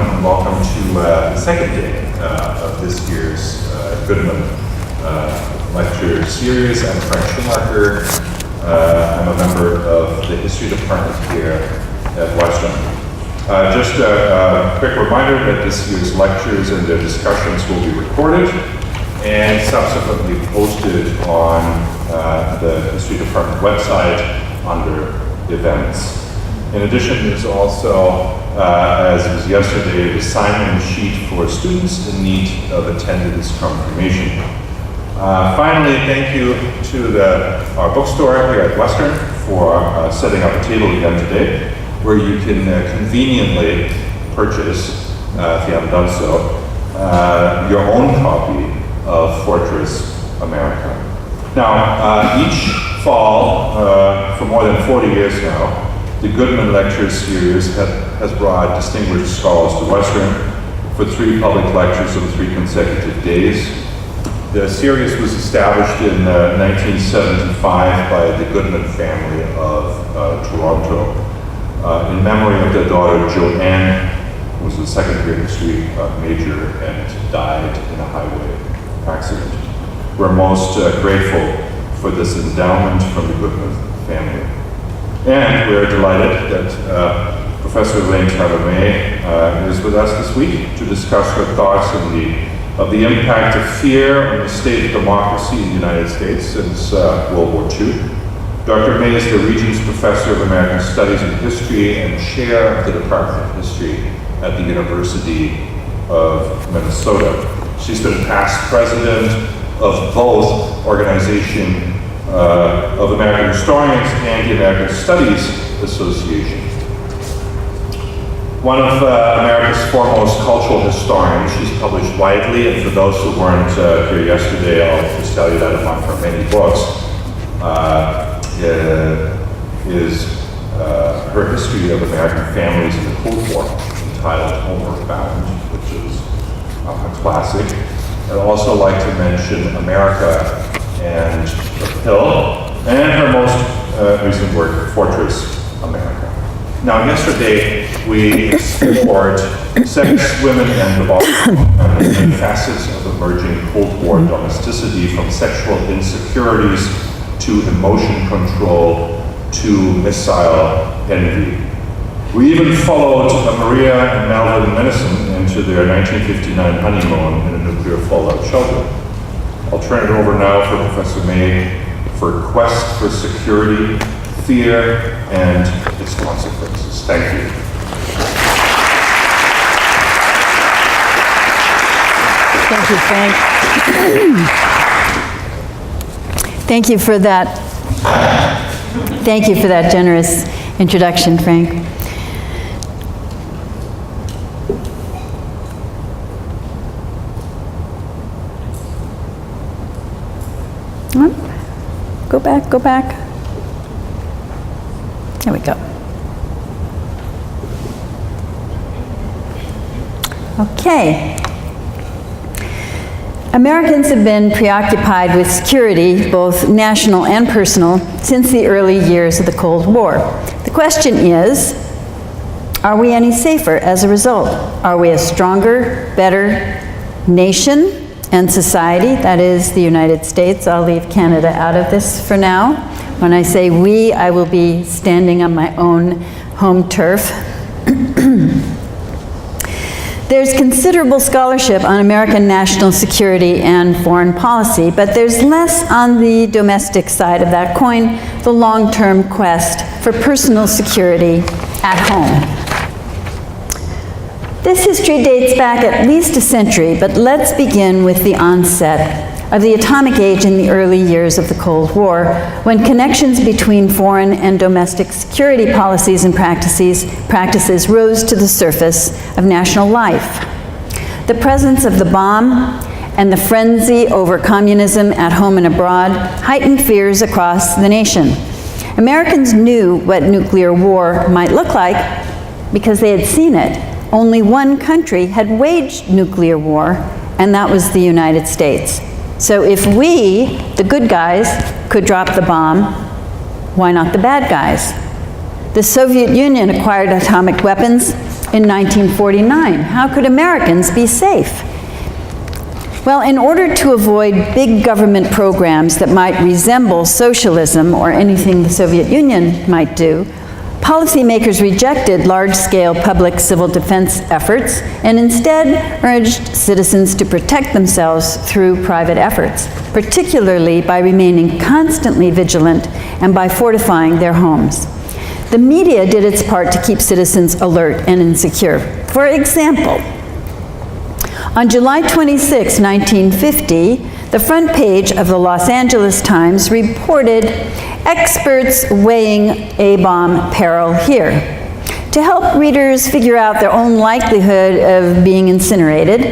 Welcome to the second day of this year's Goodman lecture series. I'm Frank Schumacher. I'm a member of the history department here at Western. Just a quick reminder that this year's lectures and their discussions will be recorded and subsequently posted on the history department website under events. In addition, there's also, as was yesterday, the sign-in sheet for students in need of attendance confirmation. Finally, thank you to our bookstore here at Western for setting up a table again today, where you can conveniently purchase, if you haven't done so, your own copy of Fortress America. Now, each fall, for more than 40 years now, the Goodman Lecture Series has brought distinguished scholars to Western for 3 public lectures on 3 consecutive days. The series was established in 1975 by the Goodman family of Toronto in memory of their daughter Joanne, who was a second-year history major and died in a highway accident. We're most grateful for this endowment from the Goodman family. And we're delighted that Professor Elaine is with us this week to discuss her thoughts of the impact of fear on the state of democracy in the United States since World War II. Dr. May is the Regents Professor of American Studies and History and Chair of the Department of History at the University of Minnesota. She's been past president of both Organization of American Historians and the American Studies Association. One of America's foremost cultural historians, she's published widely, and for those who weren't here yesterday, I'll just tell you that among her many books is her history of American families in the Cold War, entitled Homeward Bound, which is a classic. I'd also like to mention America and the Pill, and her most recent work, Fortress America. Now, yesterday we explored sex, women, and the body, and the facets of emerging Cold War domesticity, from sexual insecurities to emotion control to missile envy. We even followed Maria and Melvin Minison into their 1959 honeymoon in a nuclear fallout shelter. I'll turn it over now for Professor May for Quest for Security, Fear, and its Consequences. Thank you. Thank you, Frank. Thank you for that. Thank you for that generous introduction, Frank. Go back. There we go. Okay. Americans have been preoccupied with security, both national and personal, since the early years of the Cold War. The question is, are we any safer as a result? Are we a stronger, better nation and society, that is the United States? I'll leave Canada out of this for now. When I say we, I will be standing on my own home turf. There's considerable scholarship on American national security and foreign policy, but there's less on the domestic side of that coin, the long-term quest for personal security at home. This history dates back at least a century, but let's begin with the onset of the atomic age in the early years of the Cold War, when connections between foreign and domestic security policies and practices rose to the surface of national life. The presence of the bomb and the frenzy over communism at home and abroad heightened fears across the nation. Americans knew what nuclear war might look like because they had seen it. Only one country had waged nuclear war, and that was the United States. So if we, the good guys, could drop the bomb, why not the bad guys? The Soviet Union acquired atomic weapons, in 1949. How could Americans be safe? Well, in order to avoid big government programs that might resemble socialism or anything the Soviet Union might do, policymakers rejected large-scale public civil defense efforts and instead urged citizens to protect themselves through private efforts, particularly by remaining constantly vigilant and by fortifying their homes. The media did its part to keep citizens alert and insecure. For example, on July 26, 1950, the front page of the Los Angeles Times reported experts weighing A-bomb peril here. To help readers figure out their own likelihood of being incinerated,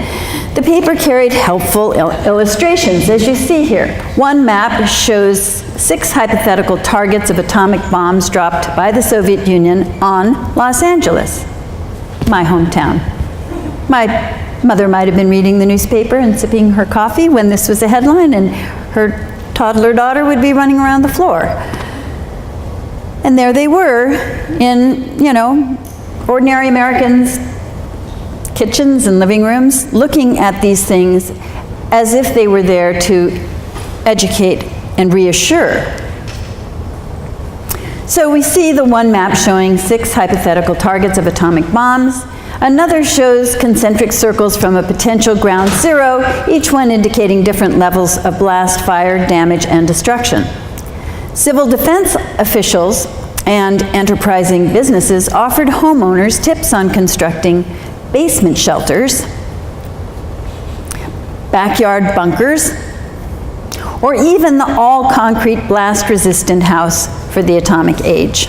the paper carried helpful illustrations, as you see here. One map shows 6 hypothetical targets of atomic bombs dropped by the Soviet Union on Los Angeles, my hometown. My mother might have been reading the newspaper and sipping her coffee when this was a headline, and her toddler daughter would be running around the floor. And there they were in, ordinary Americans' kitchens and living rooms, looking at these things as if they were there to educate and reassure. So we see the one map showing 6 hypothetical targets of atomic bombs. Another shows concentric circles from a potential ground zero, each one indicating different levels of blast, fire, damage, and destruction. Civil defense officials and enterprising businesses offered homeowners tips on constructing basement shelters, backyard bunkers, or even the all-concrete blast-resistant house for the atomic age.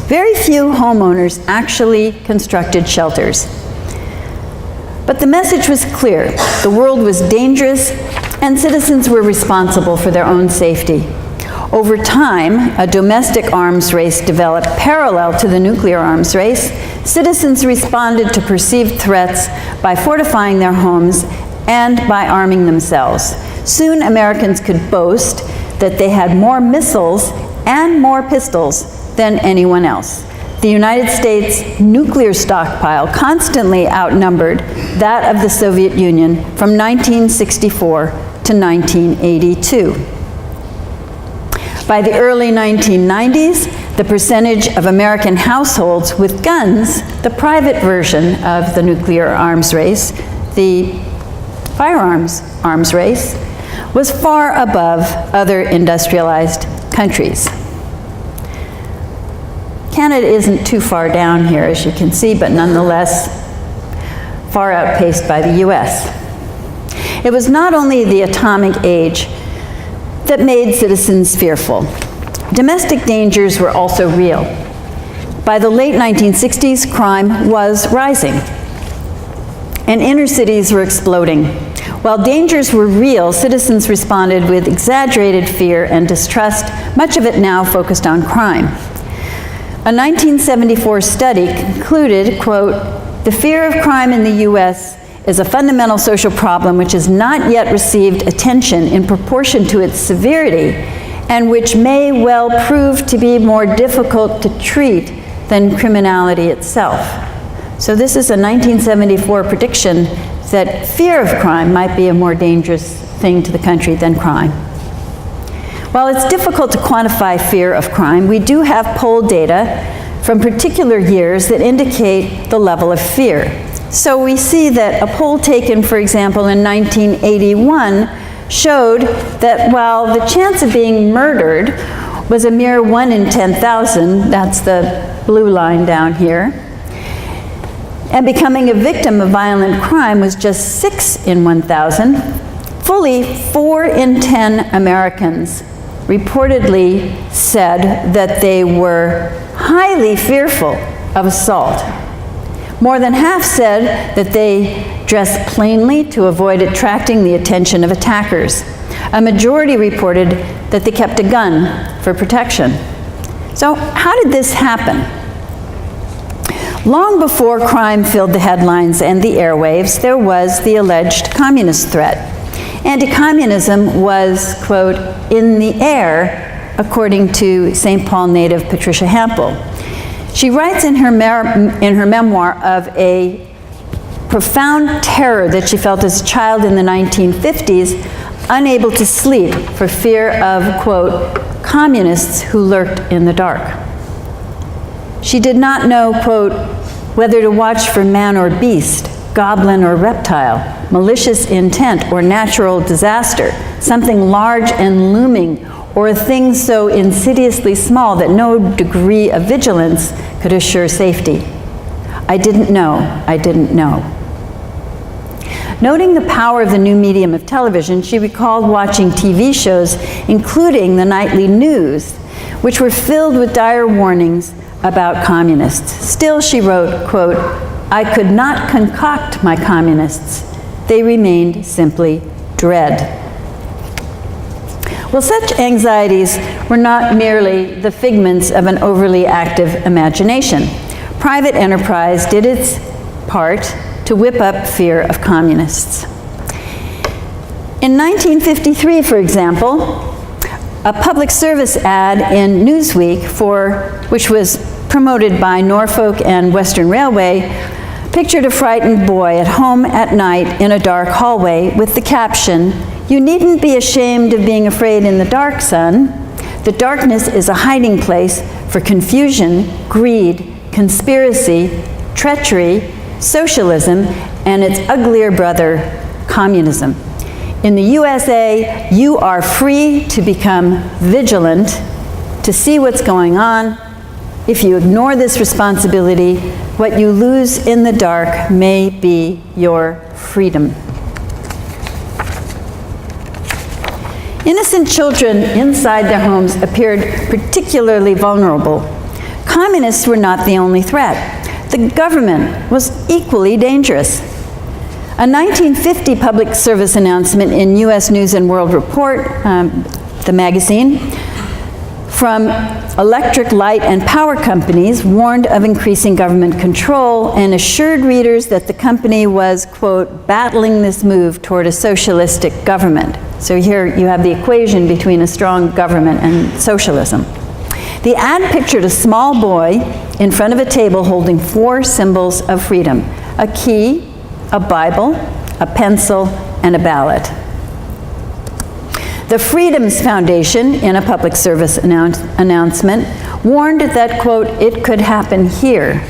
Very few homeowners actually constructed shelters. But the message was clear. The world was dangerous, and citizens were responsible for their own safety. Over time, a domestic arms race developed parallel to the nuclear arms race. Citizens responded to perceived threats by fortifying their homes and by arming themselves. Soon, Americans could boast that they had more missiles and more pistols than anyone else. The United States nuclear stockpile constantly outnumbered that of the Soviet Union from 1964 to 1982. By the early 1990s, the percentage of American households with guns, the private version of the nuclear arms race, the firearms arms race, was far above other industrialized countries. Canada isn't too far down here, as you can see, but nonetheless far outpaced by the US. It was not only the atomic age that made citizens fearful. Domestic dangers were also real. By the late 1960s, crime was rising, and inner cities were exploding. While dangers were real, citizens responded with exaggerated fear and distrust, much of it now focused on crime. A 1974 study concluded, quote, "The fear of crime in the US is a fundamental social problem which has not yet received attention in proportion to its severity and which may well prove to be more difficult to treat than criminality itself." So this is a 1974 prediction that fear of crime might be a more dangerous thing to the country than crime. While it's difficult to quantify fear of crime, we do have poll data from particular years that indicate the level of fear. So we see that a poll taken, for example, in 1981 showed that while the chance of being murdered was a mere 1 in 10,000, that's the blue line down here, and becoming a victim of violent crime was just 6 in 1,000, fully 4 in 10 Americans reportedly said that they were highly fearful of assault. More than half said that they dressed plainly to avoid attracting the attention of attackers. A majority reported that they kept a gun for protection. So how did this happen? Long before crime filled the headlines and the airwaves, there was the alleged communist threat. Anti-communism was, quote, in the air, according to St. Paul native Patricia Hampel. She writes in her memoir of a profound terror that she felt as a child in the 1950s, unable to sleep for fear of, quote, communists who lurked in the dark. She did not know, quote, whether to watch for man or beast, goblin or reptile, malicious intent or natural disaster, something large and looming, or a thing so insidiously small that no degree of vigilance could assure safety. I didn't know. Noting the power of the new medium of television, she recalled watching TV shows, including the nightly news, which were filled with dire warnings about communists. Still, she wrote, quote, I could not concoct my communists. They remained simply dread. Well, such anxieties were not merely the figments of an overly active imagination. Private enterprise did its part to whip up fear of communists. In 1953, for example, a public service ad in Newsweek, which was promoted by Norfolk and Western Railway, pictured a frightened boy at home at night in a dark hallway with the caption, "You needn't be ashamed of being afraid in the dark, son. The darkness is a hiding place for confusion, greed, conspiracy, treachery, socialism, and its uglier brother, communism. In the USA, you are free to become vigilant, to see what's going on. If you ignore this responsibility, what you lose in the dark may be your freedom." Innocent children inside their homes appeared particularly vulnerable. Communists were not the only threat. The government was equally dangerous. A 1950 public service announcement in U.S. News and World Report, the magazine, from electric, light, and power companies warned of increasing government control and assured readers that the company was, quote, battling this move toward a socialistic government. So here you have the equation between a strong government and socialism. The ad pictured a small boy in front of a table holding 4 symbols of freedom: a key, a Bible, a pencil, and a ballot. The Freedoms Foundation, in a public service announcement, warned that, quote, it could happen here,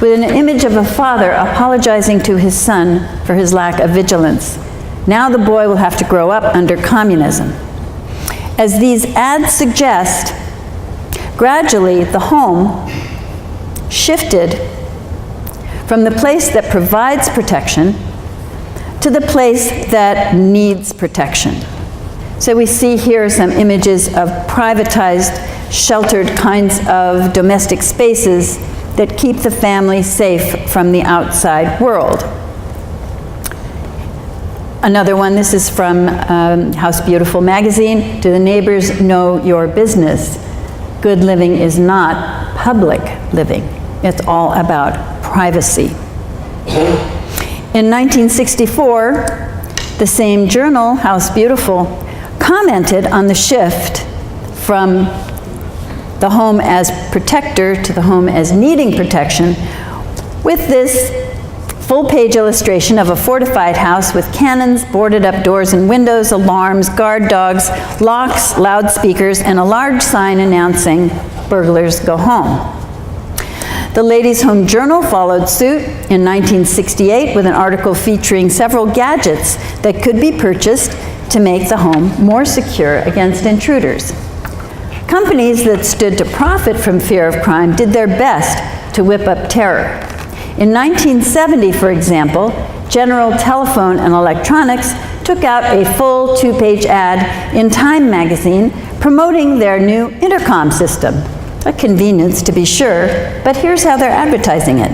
with an image of a father apologizing to his son for his lack of vigilance. Now the boy will have to grow up under communism. As these ads suggest, gradually the home shifted from the place that provides protection to the place that needs protection. So we see here some images of privatized, sheltered kinds of domestic spaces that keep the family safe from the outside world. Another one, this is from House Beautiful magazine. Do the neighbors know your business? Good living is not public living. It's all about privacy. In 1964, the same journal, House Beautiful, commented on the shift from the home as protector to the home as needing protection with this full-page illustration of a fortified house with cannons, boarded-up doors and windows, alarms, guard dogs, locks, loudspeakers, and a large sign announcing, "Burglars go home." The Ladies' Home Journal followed suit in 1968 with an article featuring several gadgets that could be purchased to make the home more secure against intruders. Companies that stood to profit from fear of crime did their best to whip up terror. In 1970, for example, General Telephone and Electronics took out a full 2-page ad in Time magazine promoting their new intercom system. A convenience, to be sure, but here's how they're advertising it.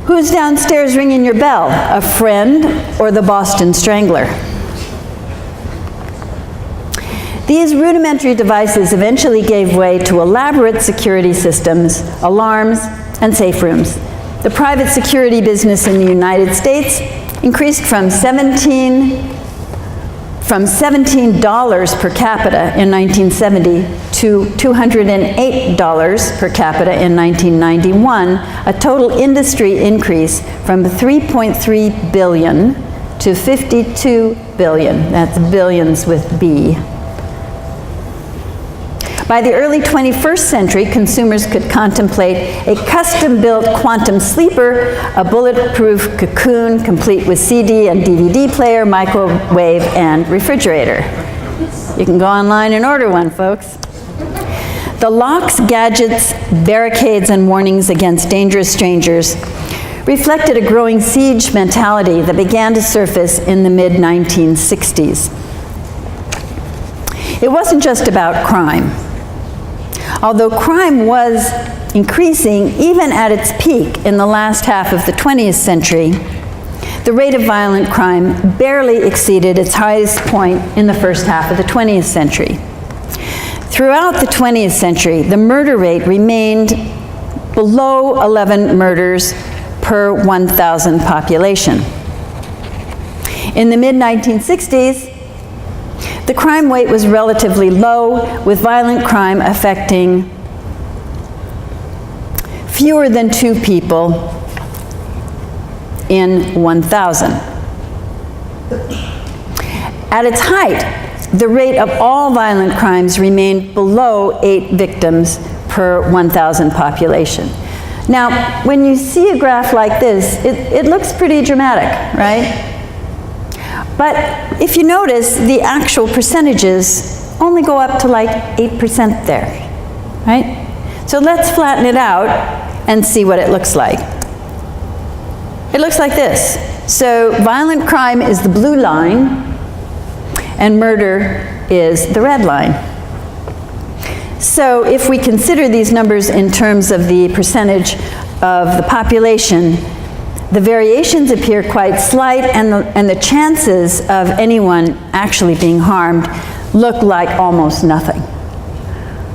Who's downstairs ringing your bell? A friend or the Boston Strangler? These rudimentary devices eventually gave way to elaborate security systems, alarms, and safe rooms. The private security business in the United States increased from 17 from $17 per capita in 1970 to $208 per capita in 1991, a total industry increase from 3.3 billion to 52 billion. That's billions with B. By the early 21st century, consumers could contemplate a custom-built quantum sleeper, a bulletproof cocoon complete with CD and DVD player, microwave, and refrigerator. You can go online and order one, folks. The locks, gadgets, barricades, and warnings against dangerous strangers reflected a growing siege mentality that began to surface in the mid-1960s. It wasn't just about crime. Although crime was increasing even at its peak in the last half of the 20th century, the rate of violent crime barely exceeded its highest point in the first half of the 20th century. Throughout the 20th century, the murder rate remained below 11 murders per 1,000 population. In the mid-1960s, the crime rate was relatively low, with violent crime affecting fewer than 2 people in 1,000. At its height, the rate of all violent crimes remained below 8 victims per 1,000 population. Now, when you see a graph like this, it looks pretty dramatic, right? But if you notice, the actual percentages only go up to like 8% there, right? So let's flatten it out and see what it looks like. It looks like this. So violent crime is the blue line, and murder is the red line. So if we consider these numbers in terms of the percentage of the population, the variations appear quite slight, and the chances of anyone actually being harmed look like almost nothing.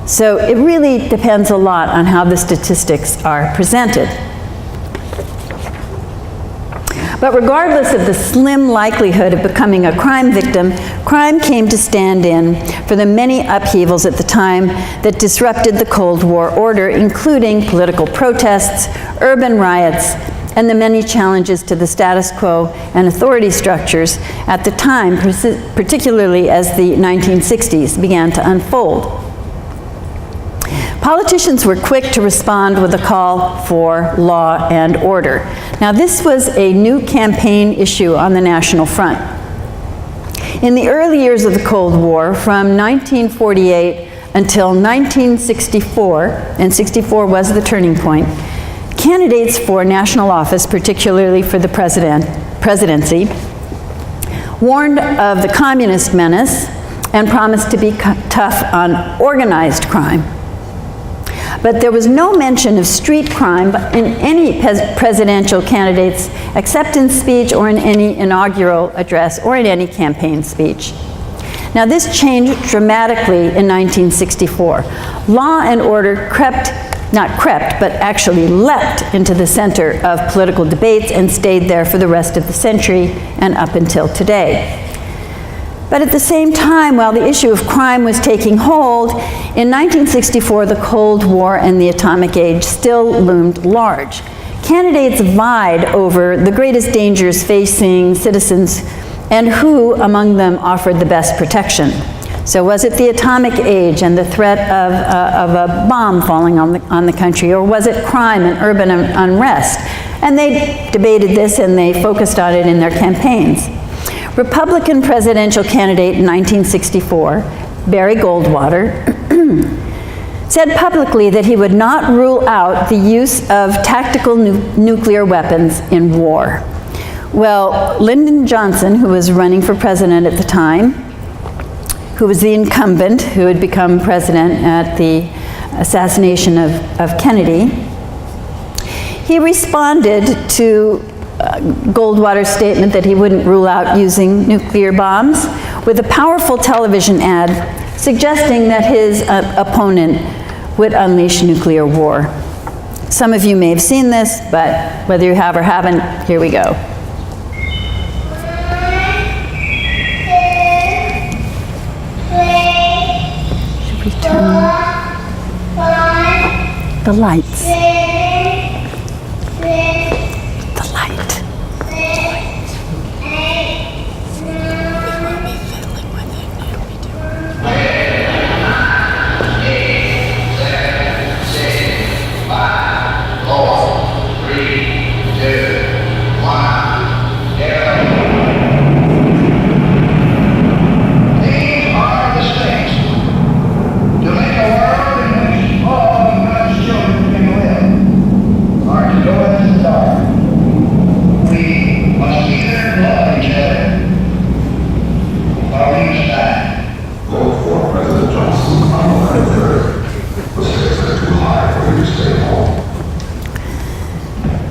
So it really depends a lot on how the statistics are presented. But regardless of the slim likelihood of becoming a crime victim, crime came to stand in for the many upheavals at the time that disrupted the Cold War order, including political protests, urban riots, and the many challenges to the status quo and authority structures at the time, particularly as the 1960s began to unfold. Politicians were quick to respond with a call for law and order. Now, this was a new campaign issue on the national front. In the early years of the Cold War, from 1948 until 1964, and 64 was the turning point, candidates for national office, particularly for the presidency, warned of the communist menace and promised to be tough on organized crime. But there was no mention of street crime in any presidential candidate's acceptance speech or in any inaugural address or in any campaign speech. Now, this changed dramatically in 1964. Law and order actually leapt into the center of political debates and stayed there for the rest of the century and up until today. But at the same time, while the issue of crime was taking hold, in 1964, the Cold War and the atomic age still loomed large. Candidates vied over the greatest dangers facing citizens and who among them offered the best protection. So was it the atomic age and the threat of a bomb falling on the country, or was it crime and urban unrest? And they debated this and they focused on it in their campaigns. Republican presidential candidate in 1964, Barry Goldwater, said publicly that he would not rule out the use of tactical nuclear weapons in war. Well, Lyndon Johnson, who was running for president at the time, who was the incumbent, who had become president at the assassination of Kennedy, he responded to Goldwater's statement that he wouldn't rule out using nuclear bombs with a powerful television ad suggesting that his opponent would unleash nuclear war. Some of you may have seen this, but whether you have or haven't, here we go. Return the lights. The light.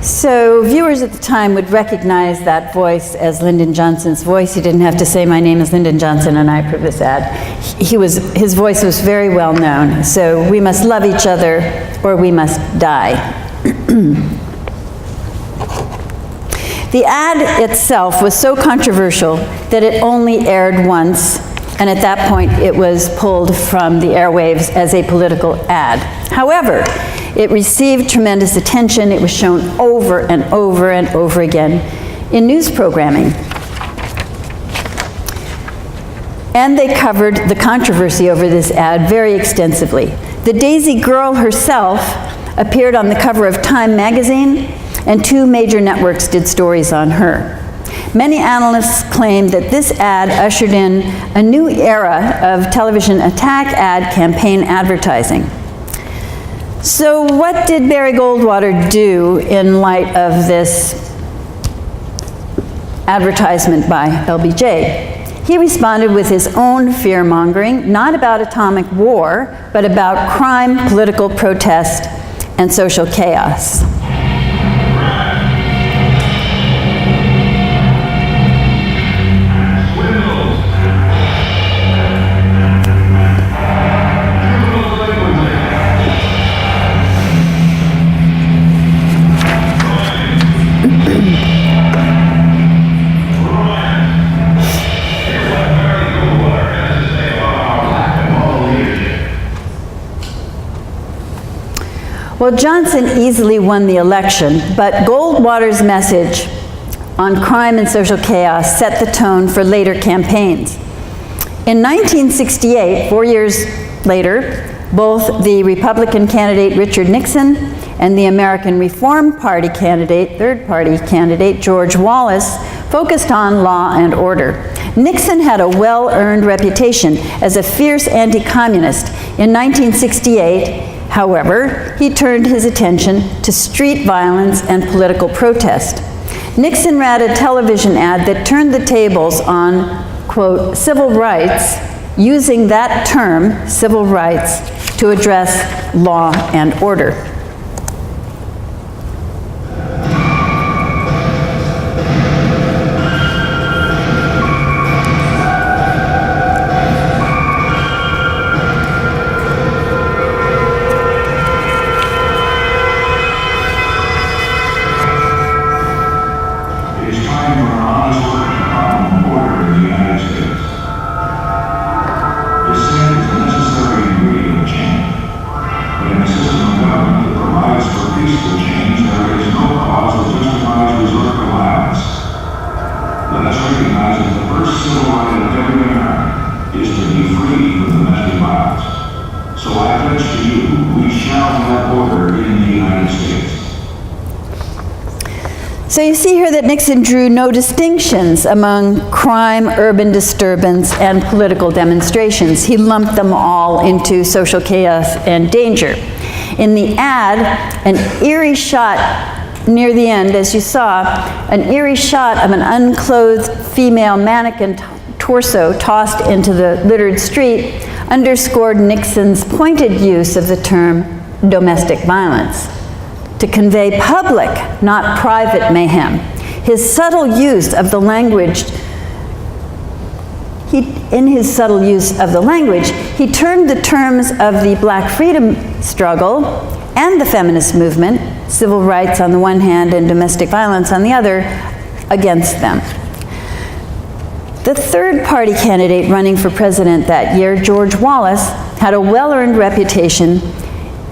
So viewers at the time would recognize that voice as Lyndon Johnson's voice. He didn't have to say, "My name is Lyndon Johnson and I approve this ad." His voice was very well known. So we must love each other or we must die. The ad itself was so controversial that it only aired once, and at that point it was pulled from the airwaves as a political ad. However, it received tremendous attention. It was shown over and over and over again in news programming. And they covered the controversy over this ad very extensively. The Daisy Girl herself appeared on the cover of Time magazine, and 2 major networks did stories on her. Many analysts claim that this ad ushered in a new era of television attack ad campaign advertising. So what did Barry Goldwater do in light of this advertisement by LBJ? He responded with his own fear-mongering, not about atomic war, but about crime, political protest, and social chaos. Well, Johnson easily won the election, but Goldwater's message on crime and social chaos set the tone for later campaigns. In 1968, 4 years later, both the Republican candidate Richard Nixon and the American Reform Party candidate, third party candidate, George Wallace, focused on law and order. Nixon had a well-earned reputation as a fierce anti-communist. In 1968, however, he turned his attention to street violence and political protest. Nixon ran a television ad that turned the tables on, quote, civil rights, using that term, civil rights, to address law and order. So you see here that Nixon drew no distinctions among crime, urban disturbance, and political demonstrations. He lumped them all into social chaos and danger. In the ad, an eerie shot near the end, as you saw, an eerie shot of an unclothed female mannequin torso tossed into the littered street underscored Nixon's pointed use of the term domestic violence, to convey public, not private mayhem. His subtle use of the language, he turned the terms of the Black freedom struggle and the feminist movement, civil rights on the one hand and domestic violence on the other, against them. The third party candidate running for president that year, George Wallace, had a well-earned reputation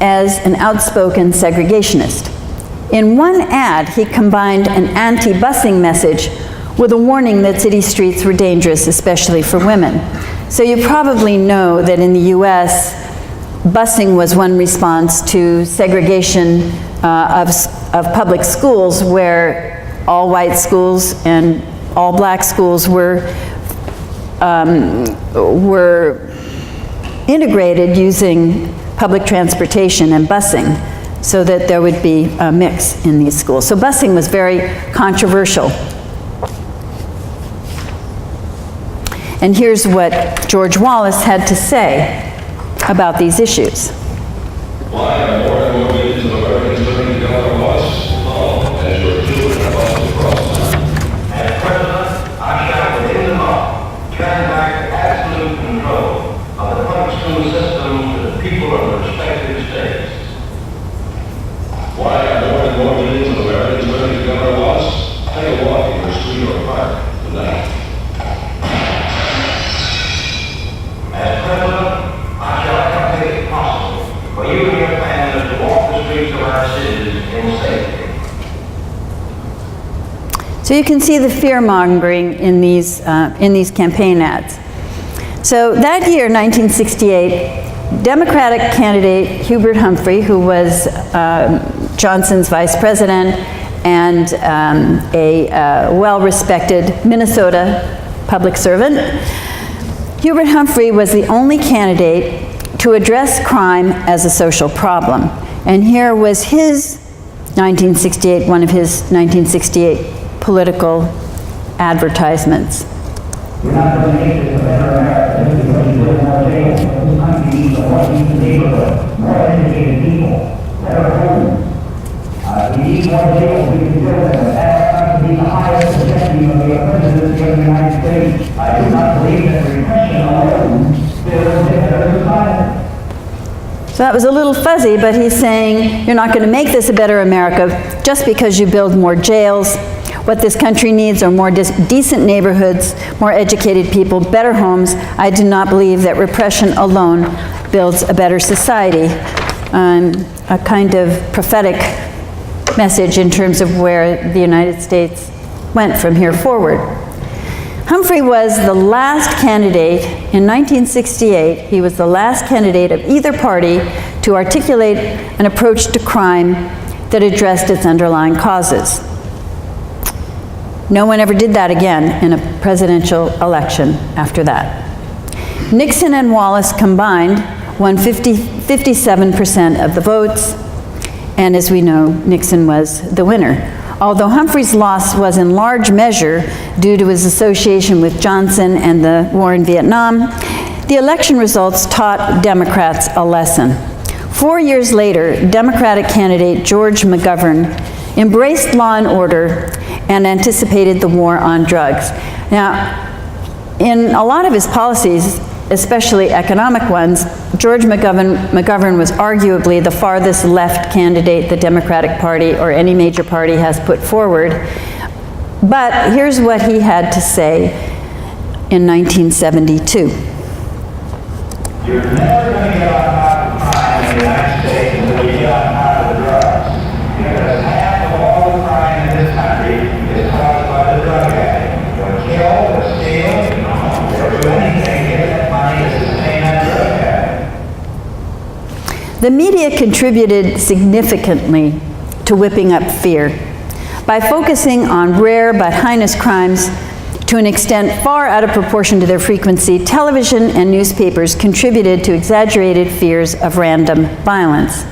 as an outspoken segregationist. In one ad, he combined an anti-busing message with a warning that city streets were dangerous, especially for women. So you probably know that in the US, busing was one response to segregation of public schools, where all white schools and all black schools were integrated using public transportation and busing, so that there would be a mix in these schools. So busing was very controversial. And here's what George Wallace had to say about these issues. Why are more and more millions of Americans turning to God on bus? Oh, as your children have buses across time. As President, I shall within the law turn back to absolute control of the public school system to the people of the respective states. Why are more and more millions of Americans turning to God on bus? Take a walk in your street or park tonight. As President, I shall help make it possible for you and your families to walk the streets of our cities in safety. So you can see the fear-mongering in these campaign ads. So that year, 1968, Democratic candidate Hubert Humphrey, who was Johnson's vice president and a well-respected Minnesota public servant, Hubert Humphrey was the only candidate to address crime as a social problem. And here was his 1968, one of his 1968 political advertisements. We're not going to make this a better America because we live more jails. This country needs a more decent neighborhood, more educated people, better homes. We need more jails. We can build them. That's not to be the highest objective of the presidency of the United States. I do not believe that repression alone builds a better society. So that was a little fuzzy, but he's saying you're not going to make this a better America just because you build more jails. What this country needs are more decent neighborhoods, more educated people, better homes. I do not believe that repression alone builds a better society. A kind of prophetic message in terms of where the United States went from here forward. Humphrey was the last candidate in 1968, he was the last candidate of either party to articulate an approach to crime that addressed its underlying causes. No one ever did that again in a presidential election after that. Nixon and Wallace combined won 57% of the votes, and as we know, Nixon was the winner. Although Humphrey's loss was in large measure due to his association with Johnson and the war in Vietnam, the election results taught Democrats a lesson. 4 years later, Democratic candidate George Mcgovern embraced law and order and anticipated the war on drugs. Now, in a lot of his policies, especially economic ones, George Mcgovern was arguably the farthest left candidate the Democratic Party or any major party has put forward. But here's what he had to say in 1972. You're never going to get on top of crime in the United States until you get on top of the drugs. Because half of all the crime in this country is caused by the drug addict. They'll kill, they'll steal, they'll do anything to get that money to sustain that drug addict. The media contributed significantly to whipping up fear by focusing on rare but heinous crimes to an extent far out of proportion to their frequency. Television and newspapers contributed to exaggerated fears of random violence.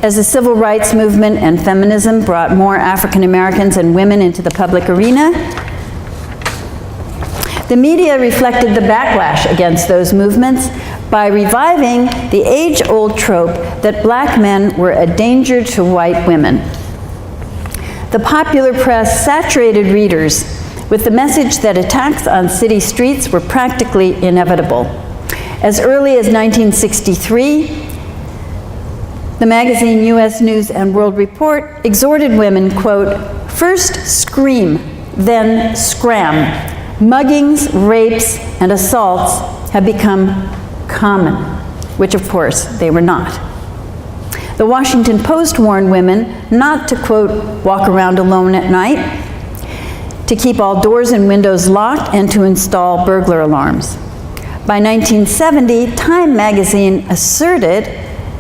As the civil rights movement and feminism brought more African Americans and women into the public arena, the media reflected the backlash against those movements by reviving the age-old trope that black men were a danger to white women. The popular press saturated readers with the message that attacks on city streets were practically inevitable. As early as 1963, the magazine U.S. News and World Report exhorted women, quote, "First scream, then scram. Muggings, rapes, and assaults have become common." which of course they were not. The Washington Post warned women not to, quote, walk around alone at night, to keep all doors and windows locked, and to install burglar alarms. By 1970, Time magazine asserted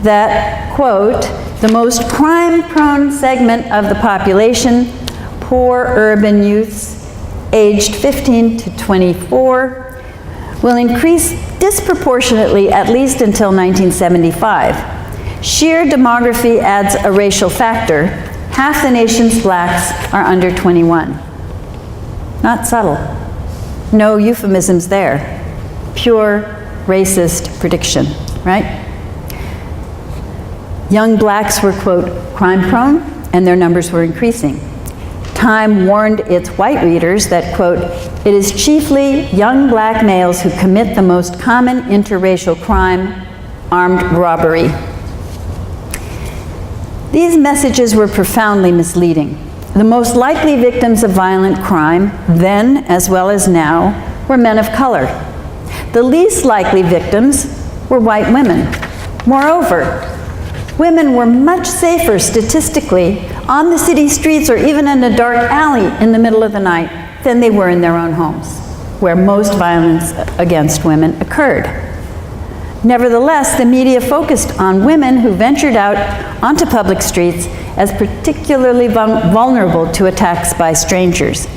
that, quote, the most crime-prone segment of the population, poor urban youths aged 15 to 24, will increase disproportionately at least until 1975. Sheer demography adds a racial factor. Half the nation's blacks are under 21. Not subtle. No euphemisms there. Pure racist prediction, right? Young blacks were, quote, crime-prone, and their numbers were increasing. Time warned its white readers that, quote, it is chiefly young black males who commit the most common interracial crime, armed robbery. These messages were profoundly misleading. The most likely victims of violent crime, then as well as now, were men of color. The least likely victims were white women. Moreover, women were much safer statistically on the city streets or even in a dark alley in the middle of the night than they were in their own homes, where most violence against women occurred. Nevertheless, the media focused on women who ventured out onto public streets as particularly vulnerable to attacks by strangers.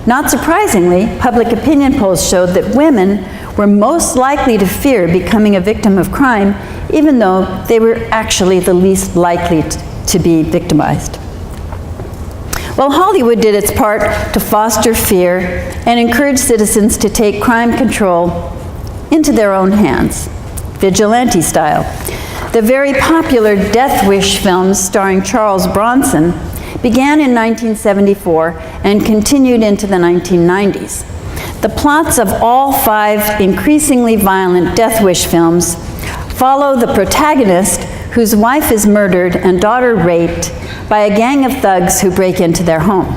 Not surprisingly, public opinion polls showed that women were most likely to fear becoming a victim of crime, even though they were actually the least likely to be victimized. Well, Hollywood did its part to foster fear and encourage citizens to take crime control into their own hands, vigilante style. The very popular Death Wish films starring Charles Bronson began in 1974 and continued into the 1990s. The plots of all 5 increasingly violent Death Wish films follow the protagonist whose wife is murdered and daughter raped by a gang of thugs who break into their home.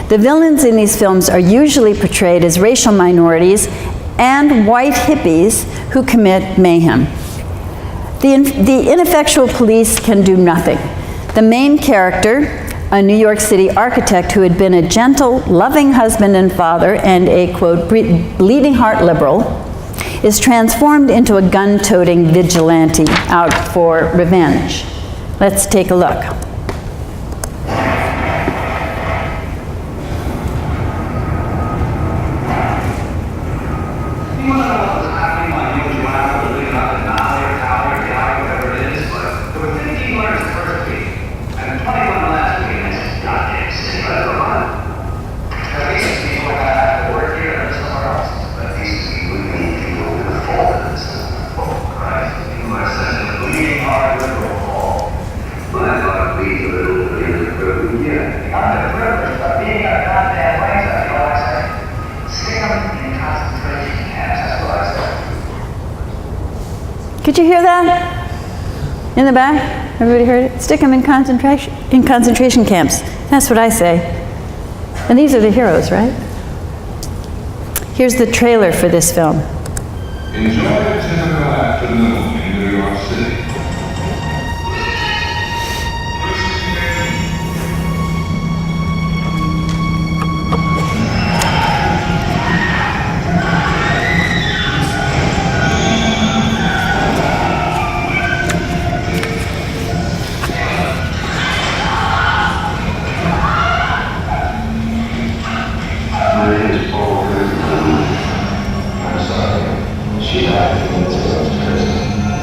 The villains in these films are usually portrayed as racial minorities and white hippies who commit mayhem. The ineffectual police can do nothing. The main character, a New York City architect who had been a gentle, loving husband and father and a, quote, bleeding heart liberal, is transformed into a gun-toting vigilante out for revenge. Let's take a look. Could you hear that? In the back? Everybody heard it? Stick them in concentration camps. That's what I say. And these are the heroes, right? Here's the trailer for this film. Enjoy a typical afternoon in New York City. She died in the prison.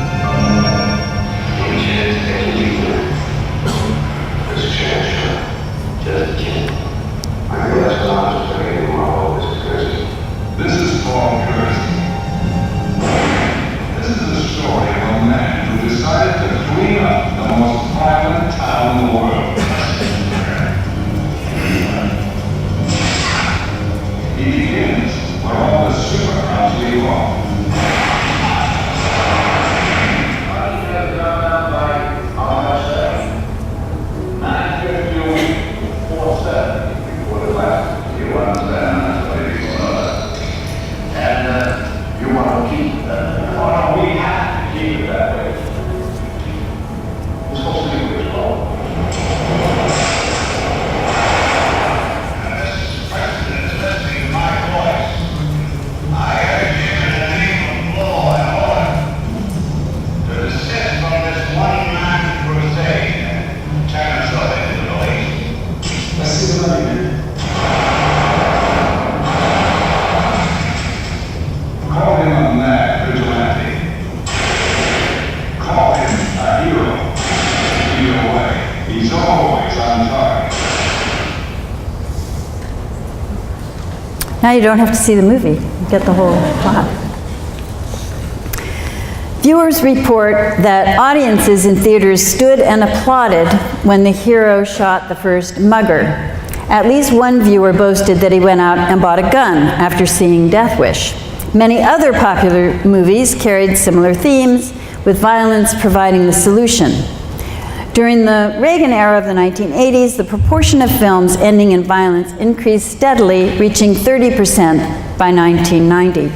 listening? Call him a mad vigilante. Call him a hero. Either way, he's always on target. Now you don't have to see the movie. You get the whole plot. Viewers report that audiences in theaters stood and applauded when the hero shot the first mugger. At least one viewer boasted that he went out and bought a gun after seeing Death Wish. Many other popular movies carried similar themes, with violence providing the solution. During the Reagan era of the 1980s, the proportion of films ending in violence increased steadily, reaching 30% by 1990.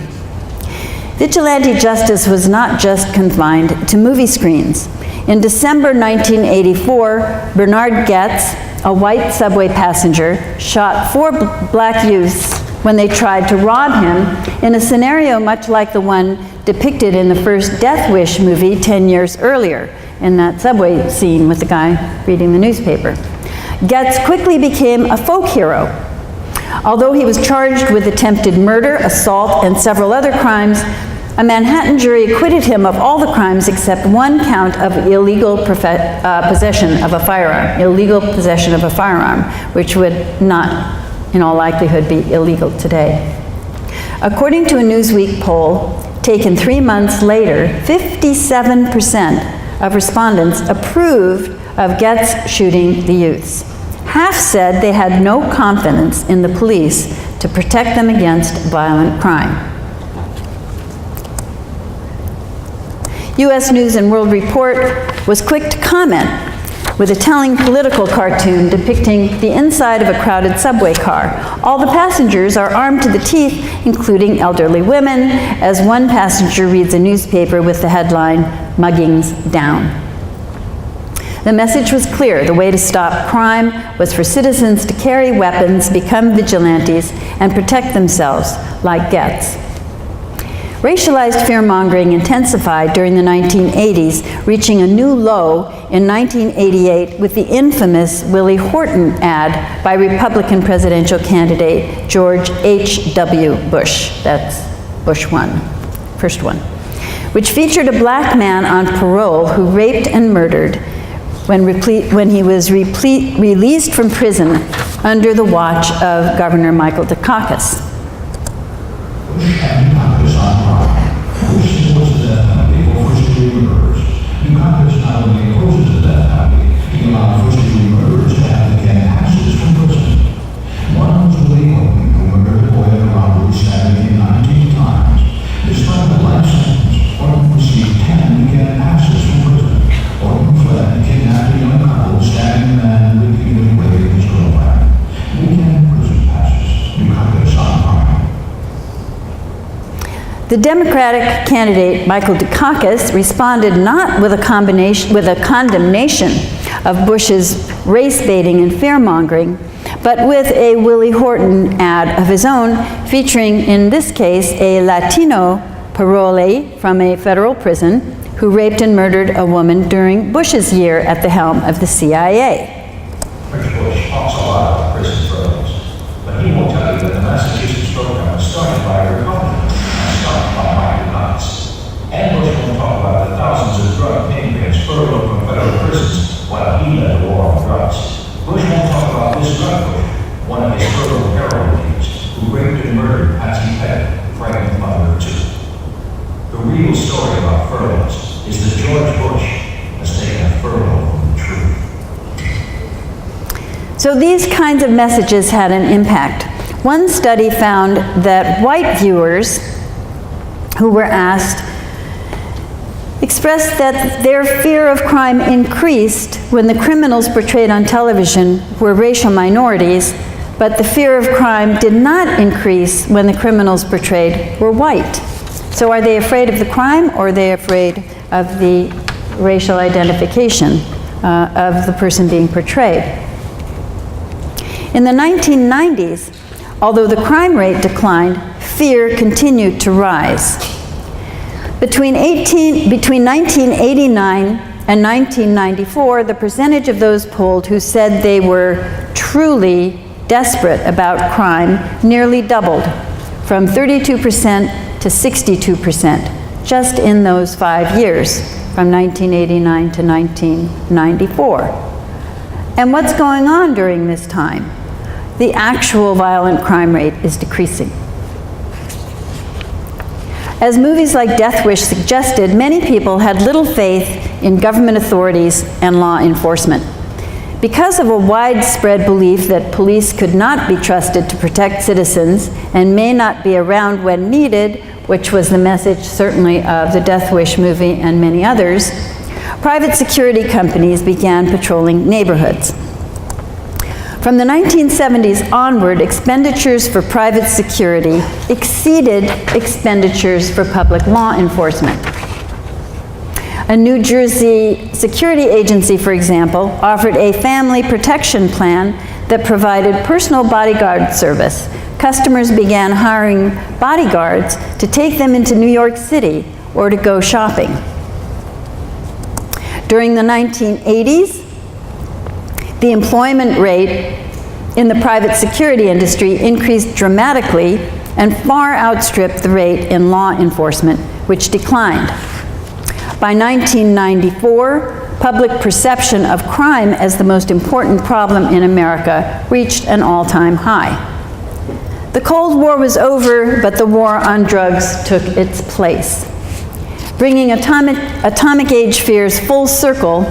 Vigilante justice was not just confined to movie screens. In December 1984, Bernard Goetz, a white subway passenger, shot 4 black youths when they tried to rob him in a scenario much like the one depicted in the first Death Wish movie 10 years earlier, in that subway scene with the guy reading the newspaper. Goetz quickly became a folk hero. Although he was charged with attempted murder, assault, and several other crimes, a Manhattan jury acquitted him of all the crimes except one count of illegal possession of a firearm, which would not, in all likelihood, be illegal today. According to a Newsweek poll taken 3 months later, 57% of respondents approved of Goetz shooting the youths. Half said they had no confidence in the police to protect them against violent crime. U.S. News and World Report was quick to comment with a telling political cartoon depicting the inside of a crowded subway car. All the passengers are armed to the teeth, including elderly women, as one passenger reads a newspaper with the headline, "Muggings Down." The message was clear. The way to stop crime was for citizens to carry weapons, become vigilantes, and protect themselves, like Goetz. Racialized fear-mongering intensified during the 1980s, reaching a new low in 1988 with the infamous Willie Horton ad by Republican presidential candidate George H.W. Bush. That's Bush 1, first one, which featured a black man on parole who raped and murdered when he was released from prison under the watch of Governor Michael Dukakis. Dukakis not only opposes the death penalty, he allowed first-degree murderers to have again passes from prison. One was Willie Horton, who murdered a boy at a robbery, stabbing him 19 times. Despite the life sentence, Horton received 10 weekend passes from prison. Horton fled and kidnapped a young couple, stabbing the man and repeatedly raping his girlfriend. Weekend prison passes. Dukakis on crime. The Democratic candidate, Michael Dukakis, responded not with a condemnation of Bush's race-baiting and fear-mongering, but with a Willie Horton ad of his own, featuring, in this case, a Latino parolee from a federal prison who raped and murdered a woman during Bush's year at the helm of the CIA. Rich Bush talks a lot about prison programs, but he won't tell you that the Massachusetts program was started by a Republican. And Bush won't talk about the thousands of drug kingpins furloughed from federal prisons while he led the war on drugs. Bush won't talk about this drug push, one of his furloughed heroin dealers, who raped and murdered Patsy Pettit, pregnant mother of 2. The real story about furloughs is that George Bush has taken a furlough from the truth. So these kinds of messages had an impact. One study found that white viewers who were asked expressed that their fear of crime increased when the criminals portrayed on television were racial minorities, but the fear of crime did not increase when the criminals portrayed were white. So are they afraid of the crime, or are they afraid of the racial identification of the person being portrayed? In the 1990s, although the crime rate declined, fear continued to rise. Between 1989 and 1994, the percentage of those polled who said they were truly desperate about crime nearly doubled, from 32% to 62%, just in those 5 years, from 1989 to 1994. And what's going on during this time? The actual violent crime rate is decreasing. As movies like Death Wish suggested, many people had little faith in government authorities and law enforcement. Because of a widespread belief that police could not be trusted to protect citizens and may not be around when needed, which was the message certainly of the Death Wish movie and many others, private security companies began patrolling neighborhoods. From the 1970s onward, expenditures for private security exceeded expenditures for public law enforcement. A New Jersey security agency, for example, offered a family protection plan that provided personal bodyguard service. Customers began hiring bodyguards to take them into New York City or to go shopping. During the 1980s, the employment rate in the private security industry increased dramatically and far outstripped the rate in law enforcement, which declined. By 1994, public perception of crime as the most important problem in America reached an all-time high. The Cold War was over, but the war on drugs took its place. Bringing atomic age fears full circle,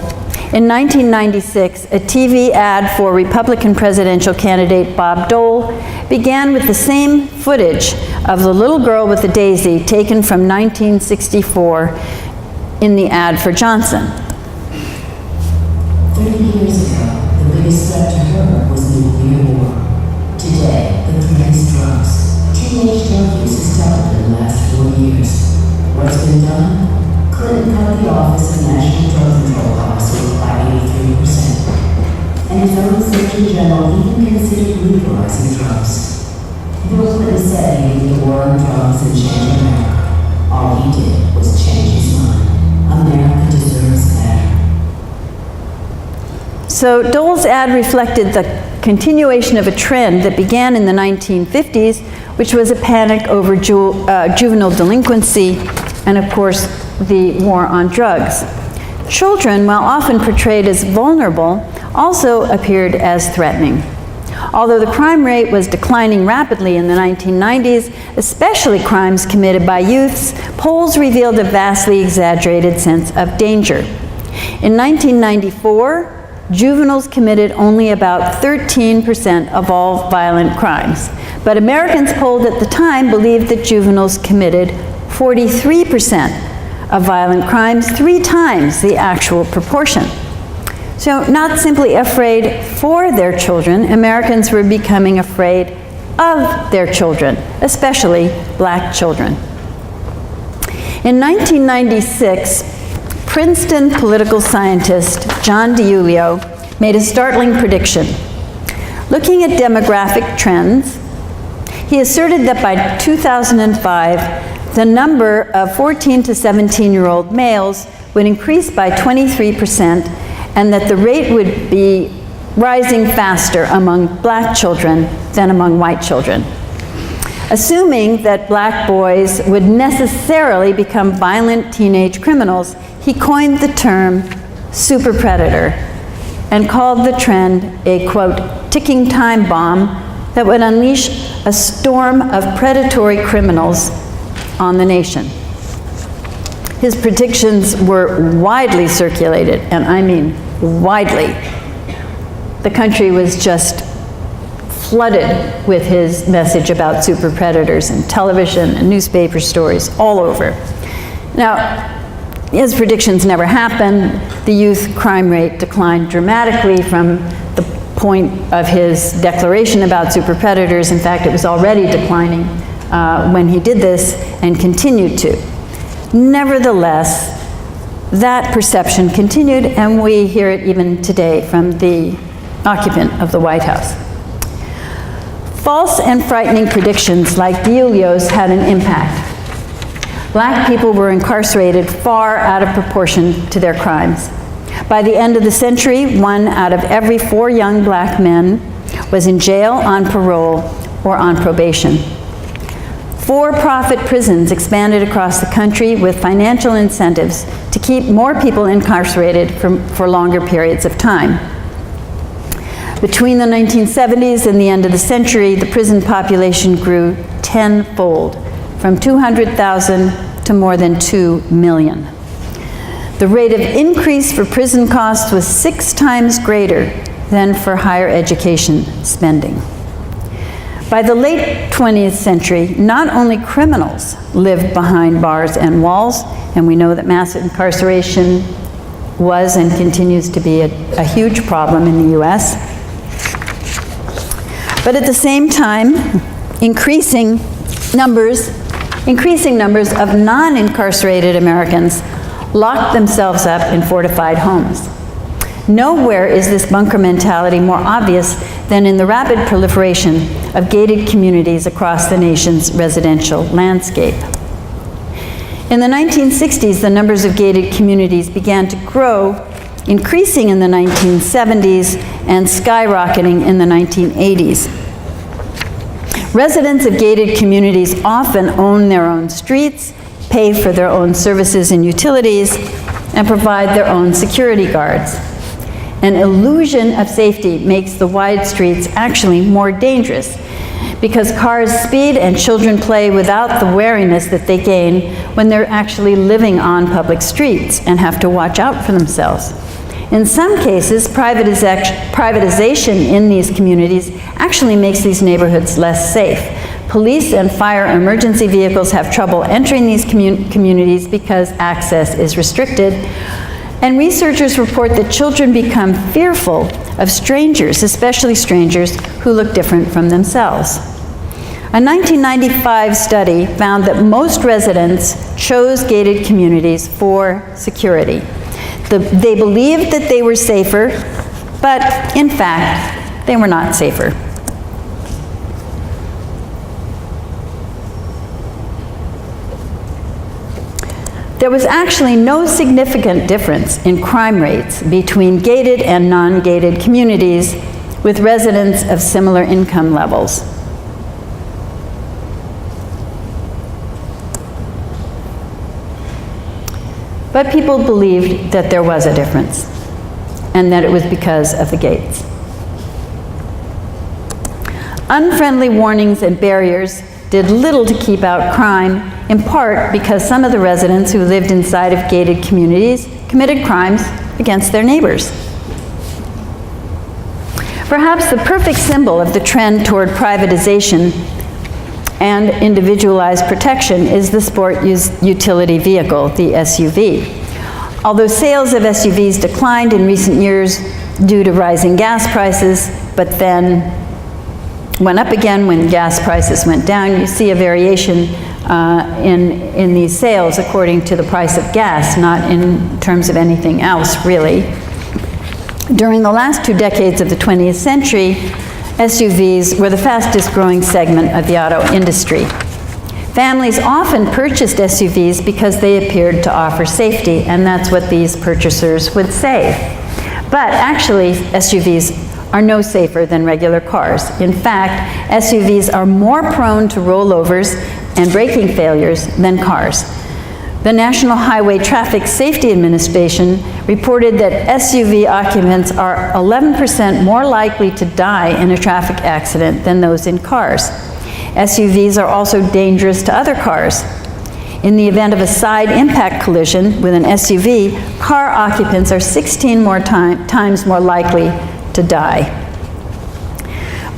in 1996, a TV ad for Republican presidential candidate Bob Dole began with the same footage of the little girl with the daisy taken from 1964 in the ad for Johnson. 30 years ago, the biggest threat to her was nuclear war. Today, the threat is drugs. Teenage drug use has doubled in the last 4 years. What's been done? Clinton cut the Office of National Drug Control policy by 83%. And his own Surgeon General even considered legalizing drugs. Bill Clinton said he would the war on drugs and change America. All he did was change his mind. America deserves better. So Dole's ad reflected the continuation of a trend that began in the 1950s, which was a panic over juvenile delinquency and, of course, the war on drugs. Children, while often portrayed as vulnerable, also appeared as threatening. Although the crime rate was declining rapidly in the 1990s, especially crimes committed by youths, polls revealed a vastly exaggerated sense of danger. In 1994, juveniles committed only about 13% of all violent crimes, but Americans polled at the time believed that juveniles committed 43% of violent crimes, 3 times the actual proportion. So not simply afraid for their children, Americans were becoming afraid of their children, especially black children. In 1996, Princeton political scientist John DiIulio made a startling prediction. Looking at demographic trends, he asserted that by 2005, the number of 14 to 17-year-old males would increase by 23%, and that the rate would be rising faster among black children than among white children. Assuming that black boys would necessarily become violent teenage criminals, he coined the term super predator and called the trend a, quote, ticking time bomb that would unleash a storm of predatory criminals on the nation. His predictions were widely circulated, and I mean widely. The country was just flooded with his message about super predators in television and newspaper stories all over. Now, his predictions never happened. The youth crime rate declined dramatically from the point of his declaration about super predators. In fact, it was already declining when he did this and continued to. Nevertheless, that perception continued, and we hear it even today from the occupant of the White House. False and frightening predictions like DiIulio's had an impact. Black people were incarcerated far out of proportion to their crimes. By the end of the century, 1 out of every 4 young black men was in jail, on parole, or on probation. For-profit prisons expanded across the country with financial incentives to keep more people incarcerated for longer periods of time. Between the 1970s and the end of the century, the prison population grew tenfold, from 200,000 to more than 2 million. The rate of increase for prison costs was 6 times greater than for higher education spending. By the late 20th century, not only criminals lived behind bars and walls, and we know that mass incarceration was and continues to be a huge problem in the US, but at the same time, increasing numbers of non-incarcerated Americans locked themselves up in fortified homes. Nowhere is this bunker mentality more obvious than in the rapid proliferation of gated communities across the nation's residential landscape. In the 1960s, the numbers of gated communities began to grow, increasing in the 1970s and skyrocketing in the 1980s. Residents of gated communities often own their own streets, pay for their own services and utilities, and provide their own security guards. An illusion of safety makes the wide streets actually more dangerous because cars speed and children play without the wariness that they gain when they're actually living on public streets and have to watch out for themselves. In some cases, privatization in these communities actually makes these neighborhoods less safe. Police and fire emergency vehicles have trouble entering these communities because access is restricted. And researchers report that children become fearful of strangers, especially strangers who look different from themselves. A 1995 study found that most residents chose gated communities for security. They believed that they were safer, but in fact, they were not safer. There was actually no significant difference in crime rates between gated and non-gated communities with residents of similar income levels. But people believed that there was a difference, and that it was because of the gates. Unfriendly warnings and barriers did little to keep out crime, in part because some of the residents who lived inside of gated communities committed crimes against their neighbors. Perhaps the perfect symbol of the trend toward privatization and individualized protection is the sport utility vehicle, the SUV. Although sales of SUVs declined in recent years due to rising gas prices, but then went up again when gas prices went down, you see a variation in these sales according to the price of gas, not in terms of anything else, really. During the last 2 decades of the 20th century, SUVs were the fastest growing segment of the auto industry. Families often purchased SUVs because they appeared to offer safety, and that's what these purchasers would say. But actually, SUVs are no safer than regular cars. In fact, SUVs are more prone to rollovers and braking failures than cars. The National Highway Traffic Safety Administration reported that SUV occupants are 11% more likely to die in a traffic accident than those in cars. SUVs are also dangerous to other cars. In the event of a side impact collision with an SUV, car occupants are 16 more times more likely to die.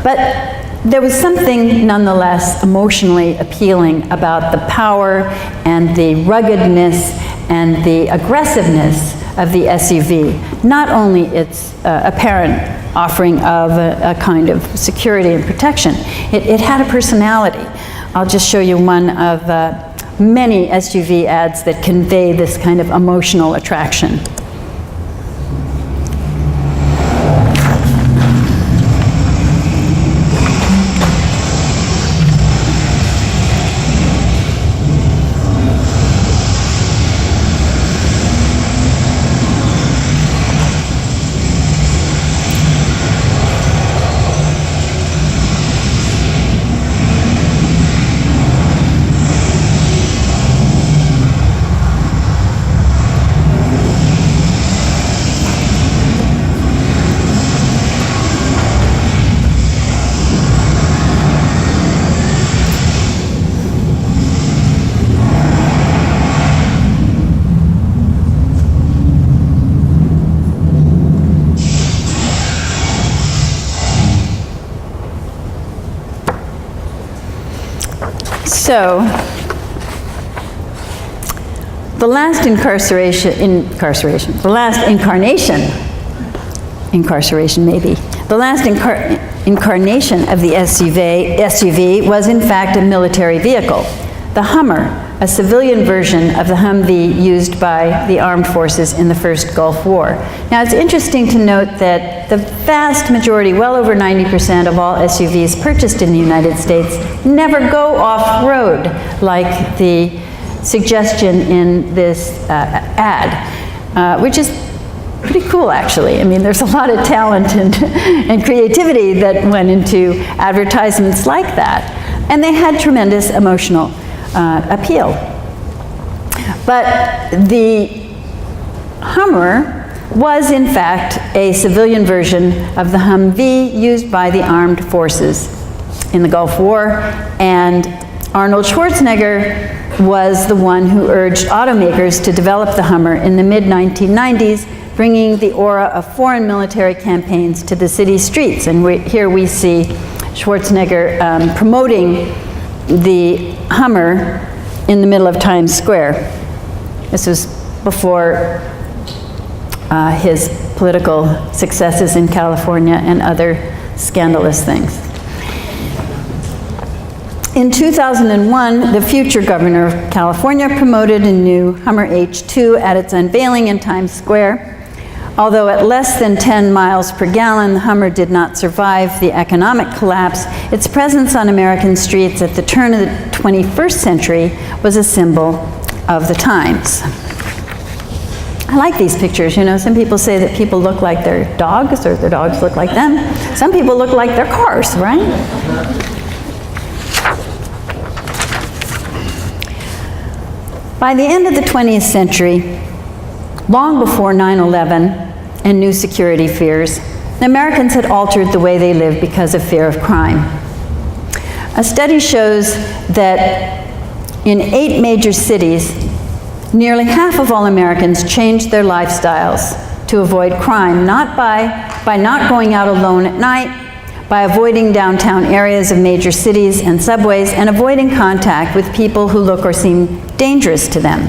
But there was something nonetheless emotionally appealing about the power and the ruggedness and the aggressiveness of the SUV. Not only its apparent offering of a kind of security and protection, it had a personality. I'll just show you one of many SUV ads that convey this kind of emotional attraction. So, the last incarnation of the SUV was in fact a military vehicle, the Hummer, a civilian version of the Humvee used by the armed forces in the First Gulf War. Now, it's interesting to note that the vast majority, well over 90% of all SUVs purchased in the United States, never go off-road like the suggestion in this ad, which is pretty cool, actually. I mean, there's a lot of talent and creativity that went into advertisements like that. And they had tremendous emotional appeal. But the Hummer was, in fact, a civilian version of the Humvee used by the armed forces in the Gulf War, and Arnold Schwarzenegger was the one who urged automakers to develop the Hummer in the mid-1990s, bringing the aura of foreign military campaigns to the city streets. And here we see Schwarzenegger promoting the Hummer in the middle of Times Square. This was before his political successes in California and other scandalous things. In 2001, the future governor of California promoted a new Hummer H2 at its unveiling in Times Square. Although at less than 10 miles per gallon, the Hummer did not survive the economic collapse, its presence on American streets at the turn of the 21st century was a symbol of the times. I like these pictures. You know, some people say that people look like their dogs or their dogs look like them. Some people look like their cars, right? By the end of the 20th century, long before 9/11 and new security fears, Americans had altered the way they lived because of fear of crime. A study shows that in 8 major cities, nearly half of all Americans changed their lifestyles to avoid crime, not by not going out alone at night, by avoiding downtown areas of major cities and subways, and avoiding contact with people who look or seem dangerous to them.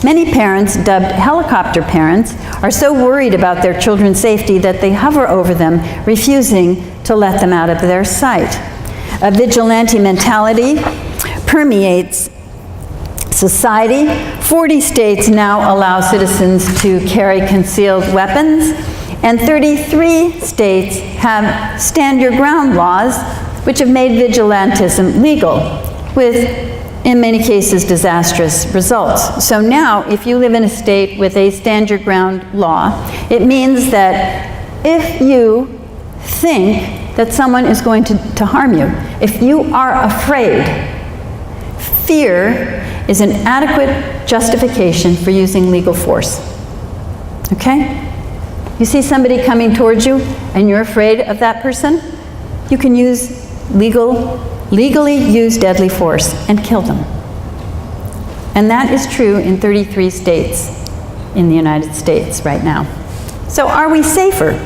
Many parents, dubbed helicopter parents, are so worried about their children's safety that they hover over them, refusing to let them out of their sight. A vigilante mentality permeates society. 40 states now allow citizens to carry concealed weapons, and 33 states have stand-your-ground laws, which have made vigilantism legal, with, in many cases, disastrous results. So now, if you live in a state with a stand-your-ground law, it means that if you think that someone is going to harm you, if you are afraid, fear is an adequate justification for using legal force. Okay? You see somebody coming towards you and you're afraid of that person, you can use legally use deadly force and kill them. And that is true in 33 states in the United States right now. So are we safer?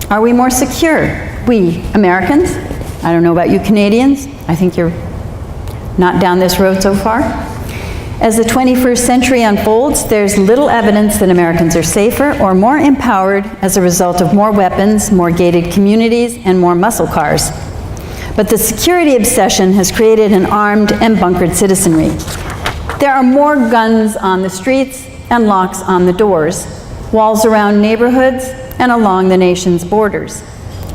Are we more secure? We Americans, I don't know about you Canadians, I think you're not down this road so far. As the 21st century unfolds, there's little evidence that Americans are safer or more empowered as a result of more weapons, more gated communities, and more muscle cars. But the security obsession has created an armed and bunkered citizenry. There are more guns on the streets and locks on the doors, walls around neighborhoods and along the nation's borders.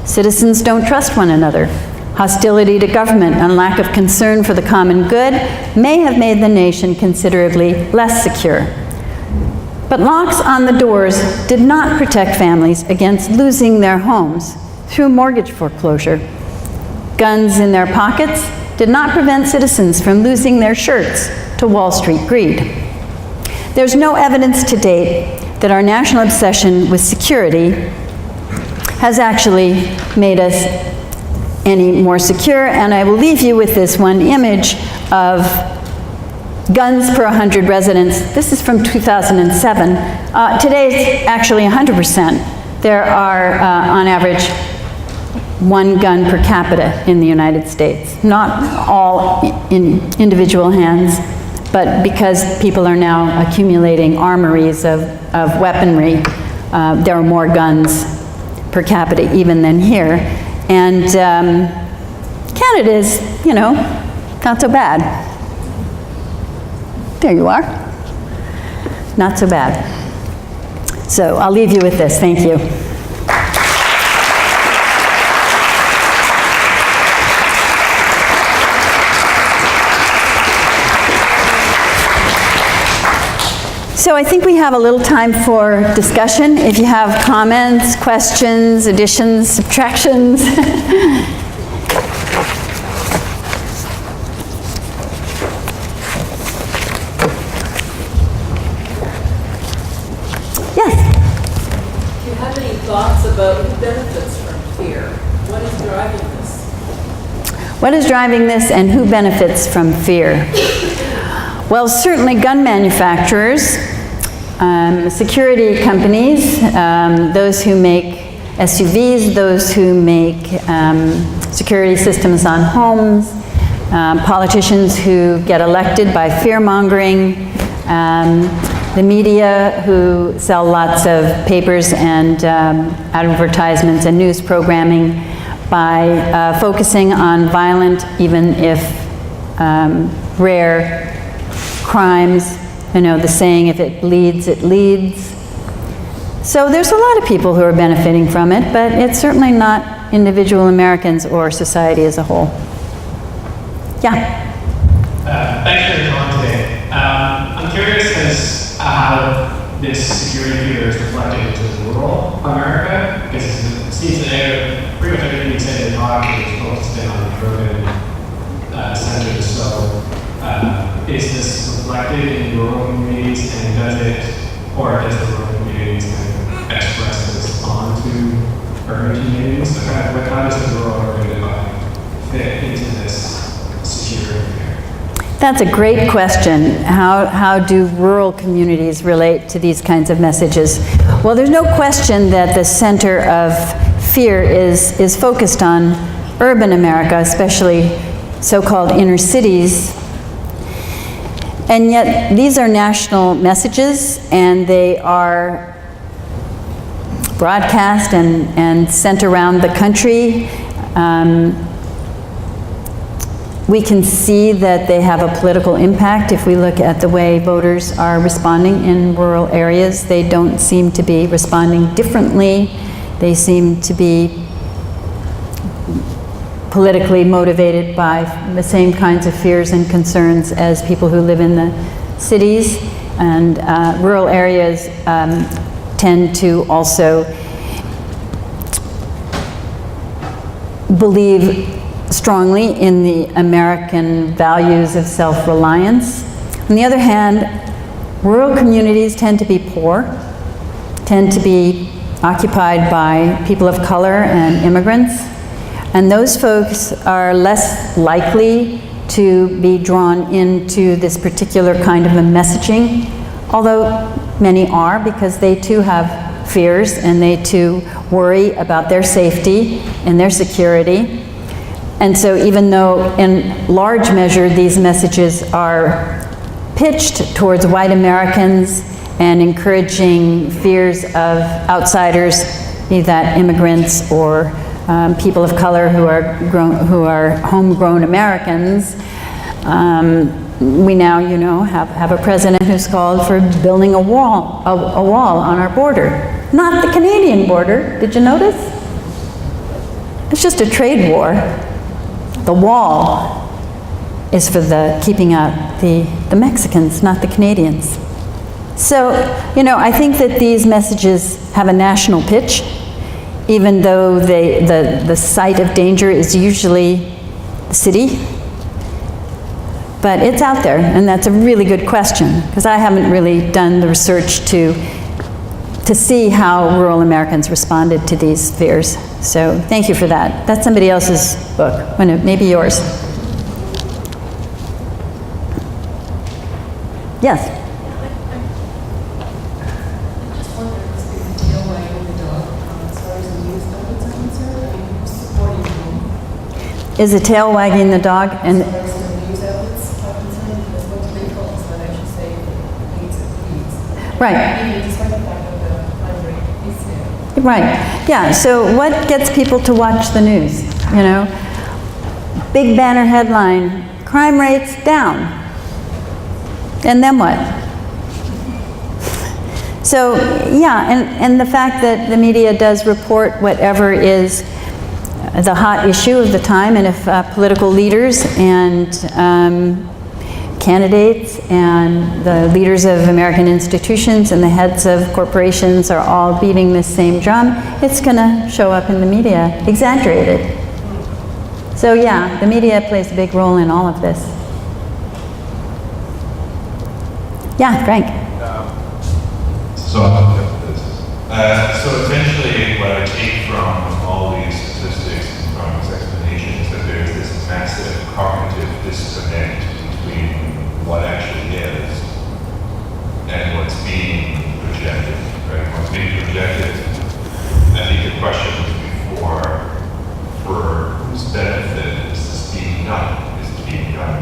Citizens don't trust one another. Hostility to government and lack of concern for the common good may have made the nation considerably less secure. But locks on the doors did not protect families against losing their homes through mortgage foreclosure. Guns in their pockets did not prevent citizens from losing their shirts to Wall Street greed. There's no evidence to date that our national obsession with security has actually made us any more secure, and I will leave you with this one image of guns per 100 residents. This is from 2007. Today it's actually 100%. There are, on average, 1 gun per capita in the United States. Not all in individual hands, but because people are now accumulating armories of weaponry, there are more guns per capita even than here. And Canada is, you know, not so bad. There you are. Not so bad. So I'll leave you with this. Thank you. So I think we have a little time for discussion. If you have comments, questions, additions, subtractions. Yes? Do you have any thoughts about who benefits from fear? What is driving this? What is driving this and who benefits from fear? Well, certainly gun manufacturers, security companies, those who make SUVs, those who make security systems on homes, politicians who get elected by fear-mongering, the media who sell lots of papers and advertisements and news programming by focusing on violent, even if rare, crimes. You know, the saying, if it bleeds, it leads. So there's a lot of people who are benefiting from it, but it's certainly not individual Americans or society as a whole. Yeah? Thanks for your talk today. I'm curious as how this security fear is reflected into rural America, because it seems that pretty much everything you said in the talk is focused in on urban centers. So is this reflected in rural communities, and does the rural communities kind of express this onto urban communities? So how does the rural-urban divide fit into this security fear? That's a great question. How do rural communities relate to these kinds of messages? Well, there's no question that the center of fear is focused on urban America, especially so-called inner cities. And yet, these are national messages, and they are broadcast and sent around the country. We can see that they have a political impact if we look at the way voters are responding in rural areas. They don't seem to be responding differently. They seem to be politically motivated by the same kinds of fears and concerns as people who live in the cities. And rural areas tend to also believe strongly in the American values of self-reliance. On the other hand, rural communities tend to be poor, tend to be occupied by people of color and immigrants. And those folks are less likely to be drawn into this particular kind of a messaging, although many are, because they too have fears and they too worry about their safety and their security. And so even though in large measure these messages are pitched towards white Americans and encouraging fears of outsiders, be that immigrants or people of color who are homegrown Americans. We now, you know, have a president who's called for building a wall on our border. Not the Canadian border, did you notice? It's just a trade war. The wall is for the keeping out the Mexicans, not the Canadians. So, you know, I think that these messages have a national pitch, even though the site of danger is usually the city. But it's out there, and that's a really good question, because I haven't really done the research to see how rural Americans responded to these fears. So thank you for that. That's somebody else's book, maybe yours. Yes? Just wondering, what's the deal like with the dog as far as the youth is concerned? Are you supporting is a tail wagging the dog, and Most of the news outlets are concerned because what do they call us when I should say leads of leads? right. Even despite the fact that the crime rate is there. Right, yeah, so what gets people to watch the news, you know? Big banner headline, crime rates down. And then what? So, yeah, and the fact that the media does report whatever is the hot issue of the time, and if political leaders and candidates and the leaders of American institutions and the heads of corporations are all beating this same drum, it's going to show up in the media, exaggerated. So yeah, the media plays a big role in all of this. Yeah, Frank. So essentially what I take from all these statistics and from these explanations is that there's this massive cognitive disconnect between what actually is and what's being projected, right? What's being projected, I think the question was before, for whose benefit is this being done? Is it being done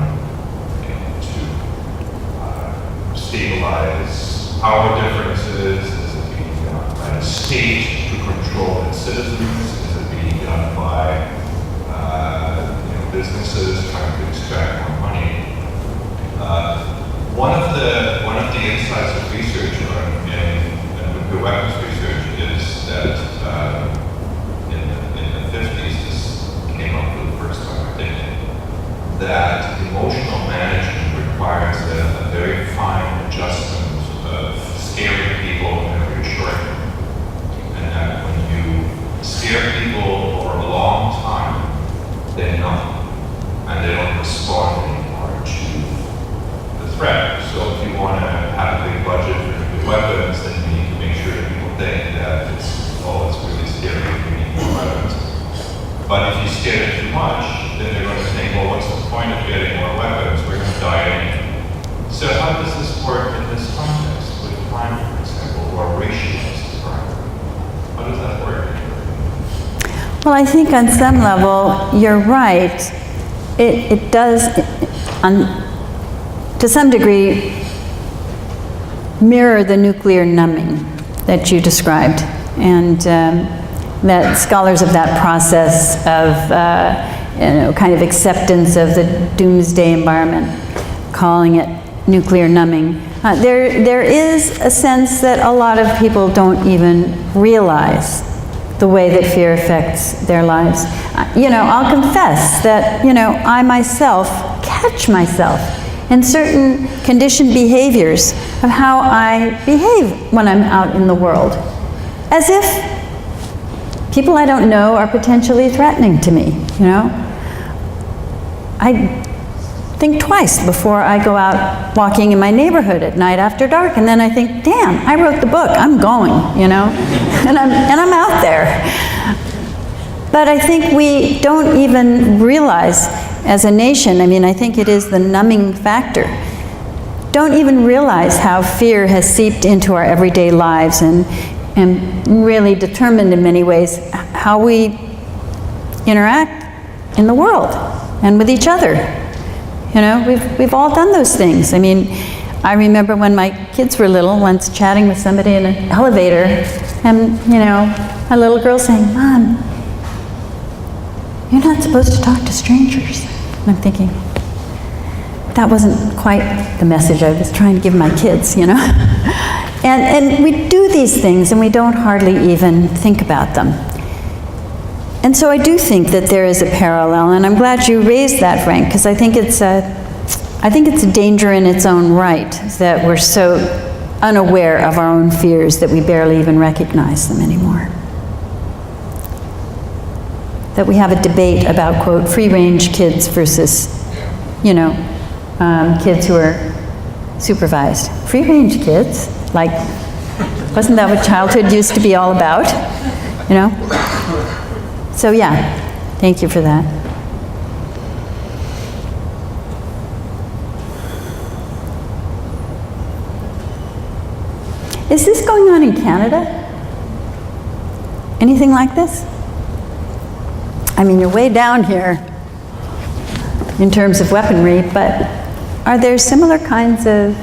to stabilize power differences? Is it being done by the state to control its citizens? Is it being done by businesses trying to extract more money? One of the insights of research and nuclear weapons research is that in the 50s, this came up for the first time, I think, that emotional management requires a very fine adjustment of scaring people and reassuring them. And that when you scare people for a long time, they numb and they don't respond anymore to the threat. So if you want to have a big budget for nuclear weapons, then you need to make sure that people think that it's really scary, we need more weapons. But if you scare them too much, then they're going to think, well, what's the point of getting more weapons? We're going to die anyway. So how does this work in this context with crime, for example, or racialized crime? How does that work? Well, I think on some level, you're right. It does, to some degree, mirror the nuclear numbing that you described, and that scholars of that process of kind of acceptance of the doomsday environment, calling it nuclear numbing. There is a sense that a lot of people don't even realize the way that fear affects their lives. I'll confess that, I myself catch myself in certain conditioned behaviors of how I behave when I'm out in the world, as if people I don't know are potentially threatening to me, I think twice before I go out walking in my neighborhood at night after dark, and then I think, damn, I wrote the book, I'm going, and I'm out there. But I think we don't even realize as a nation, I think it is the numbing factor, don't even realize how fear has seeped into our everyday lives and really determined in many ways how we interact in the world and with each other. We've all done those things. I remember when my kids were little, once chatting with somebody in an elevator, and, a little girl saying, "Mom, you're not supposed to talk to strangers." And I'm thinking, that wasn't quite the message I was trying to give my kids, And we do these things and we don't hardly even think about them. And so I do think that there is a parallel, and I'm glad you raised that, Frank, because I think it's a danger in its own right that we're so unaware of our own fears that we barely even recognize them anymore. That we have a debate about, quote, free-range kids versus, kids who are supervised. Free-range kids, wasn't that what childhood used to be all about? So yeah, thank you for that. Is this going on in Canada? Anything like this? You're way down here. in terms of weaponry, but are there similar kinds of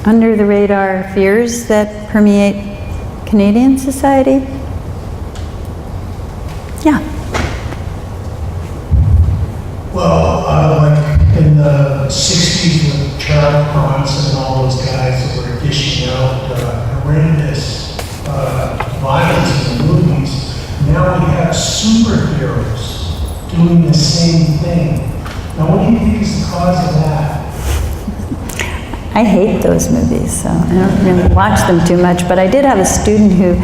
under-the-radar fears that permeate Canadian society? Yeah. Well, like in the 60s with Charles Bronson and all those guys that were dishing out horrendous violence in the movies, now we have superheroes doing the same thing. Now, what do you think is the cause of that? I hate those movies, so I don't really watch them too much, but I did have a student who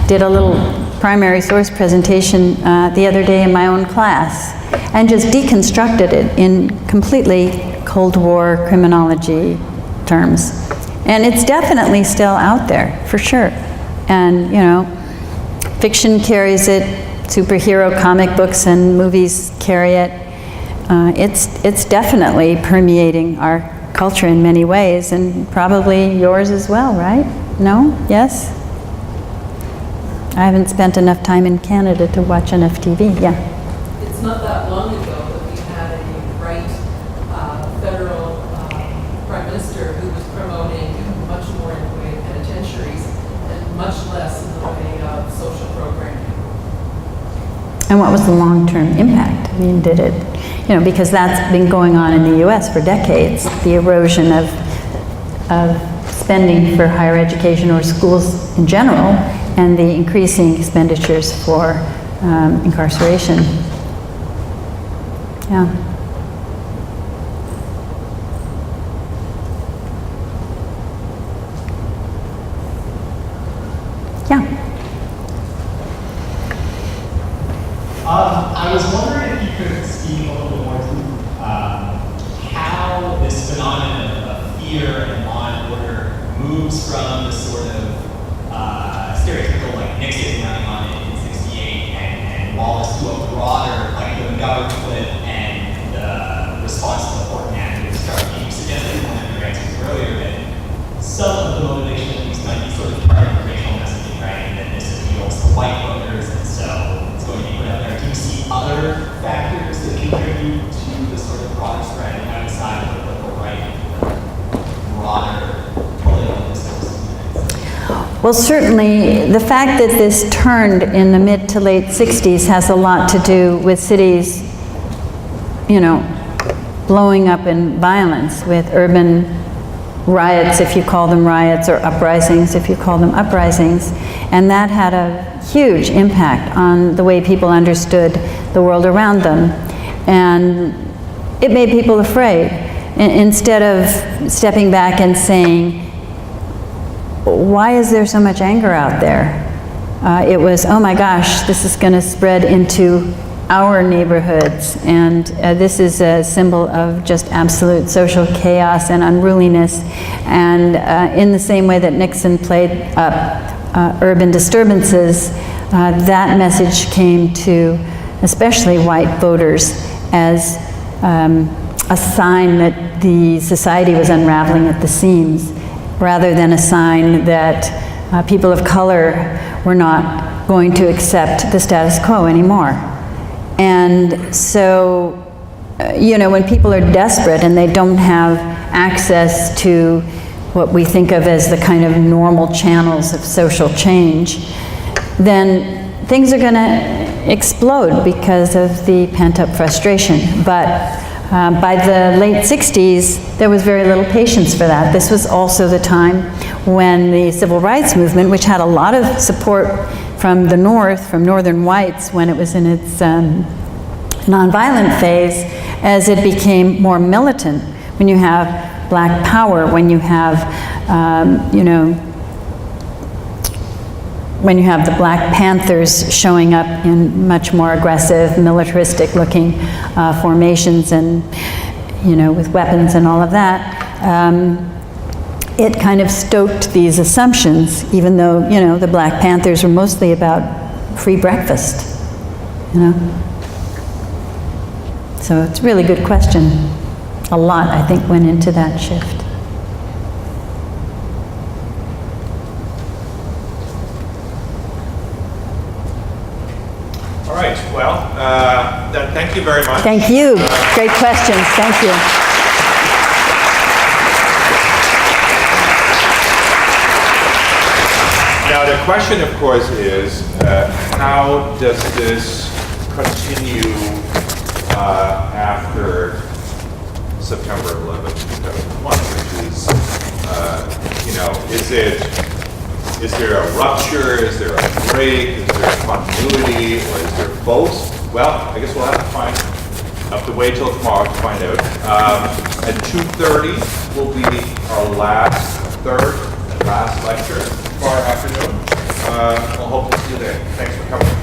did a little primary source presentation the other day in my own class and just deconstructed it in completely Cold War criminology terms. And it's definitely still out there, for sure. And, you know, fiction carries it, superhero comic books and movies carry it. It's definitely permeating our culture in many ways, and probably yours as well, right? No? Yes? I haven't spent enough time in Canada to watch enough TV. Yeah. It's not that long ago that we had a right federal prime minister who was promoting much more in the way of penitentiaries and much less in the way of social programming. And what was the long-term impact? I mean, did it, you know, because that's been going on in the US for decades, the erosion of spending for higher education or schools in general, and the increasing expenditures for incarceration. Yeah. Yeah. I was wondering if you could speak a little bit more to how this phenomenon of fear and law and order moves from the sort of stereotypical, like Nixon running on it in '68 and Wallace to a broader, like the Mcgovern clip and the response to the Fort Mann structure. You suggested in one of your answers earlier that some of the motivation of these might be sort of targeted racial messaging, right? And that this appeals to white voters, and so it's going to be put out there. Do you see other factors that contribute to the sort of broader spread outside of the right, broader political discourse? Well, certainly the fact that this turned in the mid to late 60s has a lot to do with cities, you know, blowing up in violence, with urban riots, if you call them riots, or uprisings, if you call them uprisings. And that had a huge impact on the way people understood the world around them. And it made people afraid. Instead of stepping back and saying, why is there so much anger out there? It was, oh my gosh, this is going to spread into our neighborhoods, and this is a symbol of just absolute social chaos and unruliness. And in the same way that Nixon played up urban disturbances, that message came to especially white voters as a sign that the society was unraveling at the seams, rather than a sign that people of color were not going to accept the status quo anymore. And so, you know, when people are desperate and they don't have access to what we think of as the kind of normal channels of social change, then things are going to explode because of the pent-up frustration. But by the late 60s, there was very little patience for that. This was also the time when the civil rights movement, which had a lot of support from the North, from northern whites, when it was in its nonviolent phase, as it became more militant, when you have black power, when you have, you know, when you have the Black Panthers showing up in much more aggressive, militaristic-looking formations, and, you know, with weapons and all of that, it kind of stoked these assumptions, even though, you know, the Black Panthers were mostly about free breakfast, you know? So it's a really good question. A lot, I think, went into that shift. All right, well, that thank you very much. Thank you. Great questions. Thank you. Now, the question, of course, is how does this continue after September 11th, 2001, which is, is there a rupture, is there a break, is there a continuity, or is there both? Well, I guess we'll have to wait till tomorrow to find out. At 2:30 will be our last lecture for our afternoon. We'll hope to see you there. Thanks for coming.